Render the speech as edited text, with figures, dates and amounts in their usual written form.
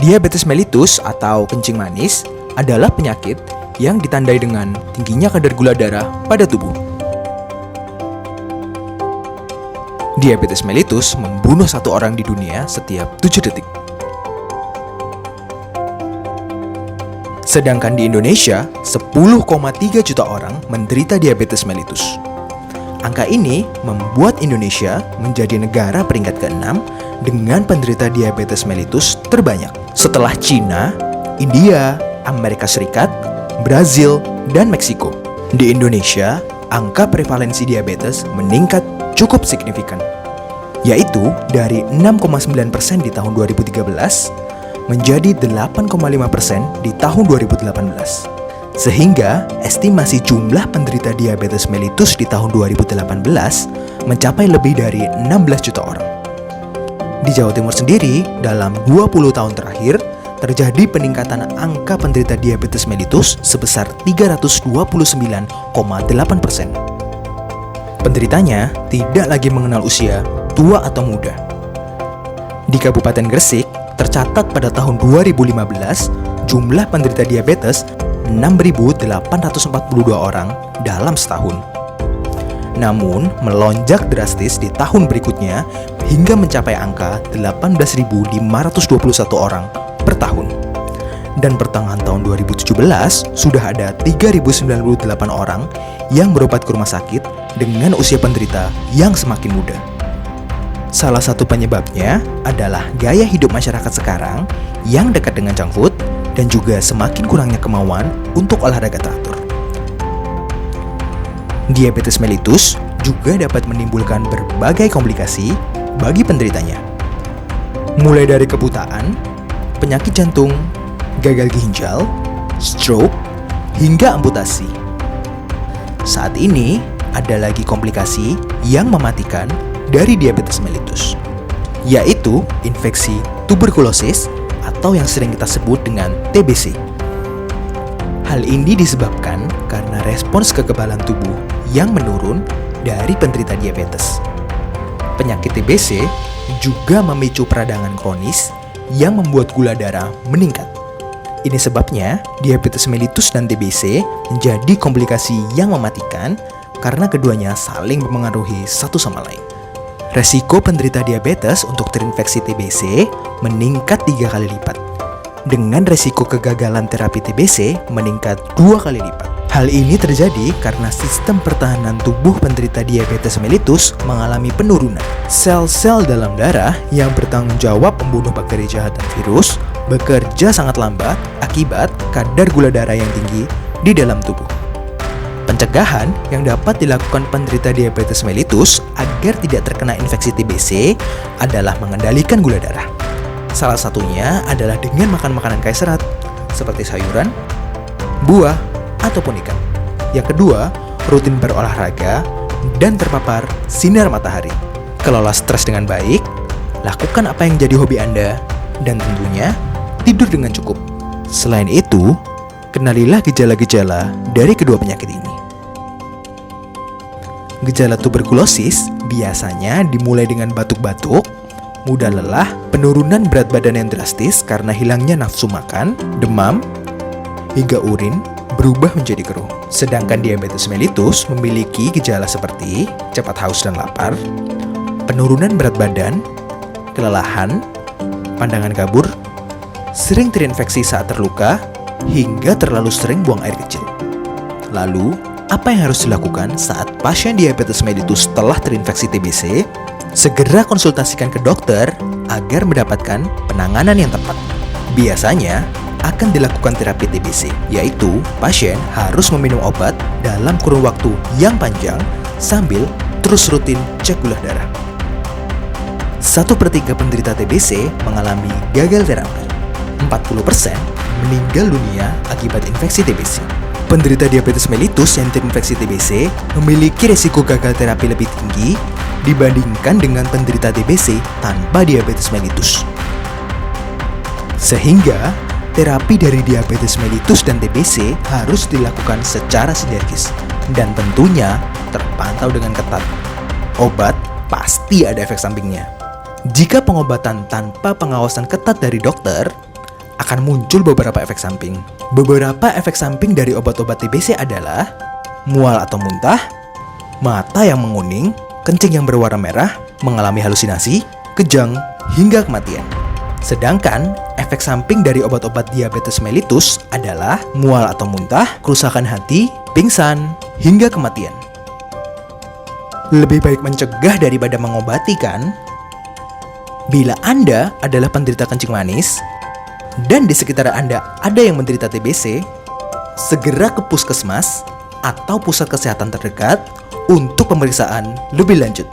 Diabetes mellitus atau kencing manis adalah penyakit yang ditandai dengan tingginya kadar gula darah pada tubuh. Diabetes mellitus membunuh 1 orang di dunia setiap 7 detik. Sedangkan di Indonesia, 10,3 juta orang menderita diabetes mellitus. Angka ini membuat Indonesia menjadi negara peringkat ke-6 dengan penderita diabetes mellitus terbanyak. Setelah Cina, India, Amerika Serikat, Brazil, dan Meksiko. Di Indonesia, angka prevalensi diabetes meningkat cukup signifikan, yaitu dari 6,9% di tahun 2013 menjadi 8,5% di tahun 2018. Sehingga estimasi jumlah penderita diabetes mellitus di tahun 2018 mencapai lebih dari 16 juta orang. Di Jawa Timur sendiri, dalam 20 tahun terakhir, terjadi peningkatan angka penderita diabetes mellitus sebesar 329,8%. Penderitanya tidak lagi mengenal usia, tua atau muda. Di Kabupaten Gresik, tercatat pada tahun 2015, jumlah penderita diabetes 6.842 orang dalam setahun. Namun, melonjak drastis di tahun berikutnya hingga mencapai angka 18.521 orang per tahun. Dan pertengahan tahun 2017, sudah ada 3.098 orang yang berobat ke rumah sakit dengan usia penderita yang semakin muda. Salah satu penyebabnya adalah gaya hidup masyarakat sekarang yang dekat dengan junk food dan juga semakin kurangnya kemauan untuk olahraga teratur. Diabetes mellitus juga dapat menimbulkan berbagai komplikasi bagi penderitanya. Mulai dari kebutaan, penyakit jantung, gagal ginjal, stroke, hingga amputasi. Saat ini, ada lagi komplikasi yang mematikan dari diabetes mellitus, yaitu infeksi tuberkulosis atau yang sering kita sebut dengan TBC. Hal ini disebabkan karena respons kekebalan tubuh yang menurun dari penderita diabetes. Penyakit TBC juga memicu peradangan kronis yang membuat gula darah meningkat. Ini sebabnya diabetes mellitus dan TBC menjadi komplikasi yang mematikan karena keduanya saling mempengaruhi satu sama lain. Resiko penderita diabetes untuk terinfeksi TBC meningkat 3 kali lipat, dengan resiko kegagalan terapi TBC meningkat 2 kali lipat. Hal ini terjadi karena sistem pertahanan tubuh penderita diabetes mellitus mengalami penurunan. Sel-sel dalam darah yang bertanggung jawab membunuh bakteri jahat dan virus bekerja sangat lambat akibat kadar gula darah yang tinggi di dalam tubuh. Pencegahan yang dapat dilakukan penderita diabetes mellitus agar tidak terkena infeksi TBC adalah mengendalikan gula darah. Salah satunya adalah dengan makan makanan kaya serat, seperti sayuran, buah, ataupun ikan. Yang kedua, rutin berolahraga dan terpapar sinar matahari. Kelola stres dengan baik, lakukan apa yang jadi hobi Anda, dan tentunya tidur dengan cukup. Selain itu, kenalilah gejala-gejala dari kedua penyakit ini. Gejala tuberkulosis biasanya dimulai dengan batuk-batuk, mudah lelah, penurunan berat badan yang drastis karena hilangnya nafsu makan, demam, hingga urin berubah menjadi keruh. Sedangkan diabetes mellitus memiliki gejala seperti cepat haus dan lapar, penurunan berat badan, kelelahan, pandangan kabur, sering terinfeksi saat terluka, hingga terlalu sering buang air kecil. Lalu, apa yang harus dilakukan saat pasien diabetes mellitus telah terinfeksi TBC? Segera konsultasikan ke dokter agar mendapatkan penanganan yang tepat. Biasanya akan dilakukan terapi TBC, yaitu pasien harus meminum obat dalam kurun waktu yang panjang sambil terus rutin cek gula darah. 1/3 penderita TBC mengalami gagal terapi. 40% meninggal dunia akibat infeksi TBC. Penderita diabetes mellitus yang terinfeksi TBC memiliki resiko gagal terapi lebih tinggi dibandingkan dengan penderita TBC tanpa diabetes mellitus. Sehingga, terapi dari diabetes mellitus dan TBC harus dilakukan secara sinergis dan tentunya terpantau dengan ketat. Obat pasti ada efek sampingnya. Jika pengobatan tanpa pengawasan ketat dari dokter, akan muncul beberapa efek samping. Beberapa efek samping dari obat-obat TBC adalah mual atau muntah, mata yang menguning, kencing yang berwarna merah, mengalami halusinasi, kejang, hingga kematian. Sedangkan efek samping dari obat-obat diabetes mellitus adalah mual atau muntah, kerusakan hati, pingsan, hingga kematian. Lebih baik mencegah daripada mengobati, kan? Bila Anda adalah penderita kencing manis dan di sekitar Anda ada yang menderita TBC, segera ke puskesmas atau pusat kesehatan terdekat untuk pemeriksaan lebih lanjut.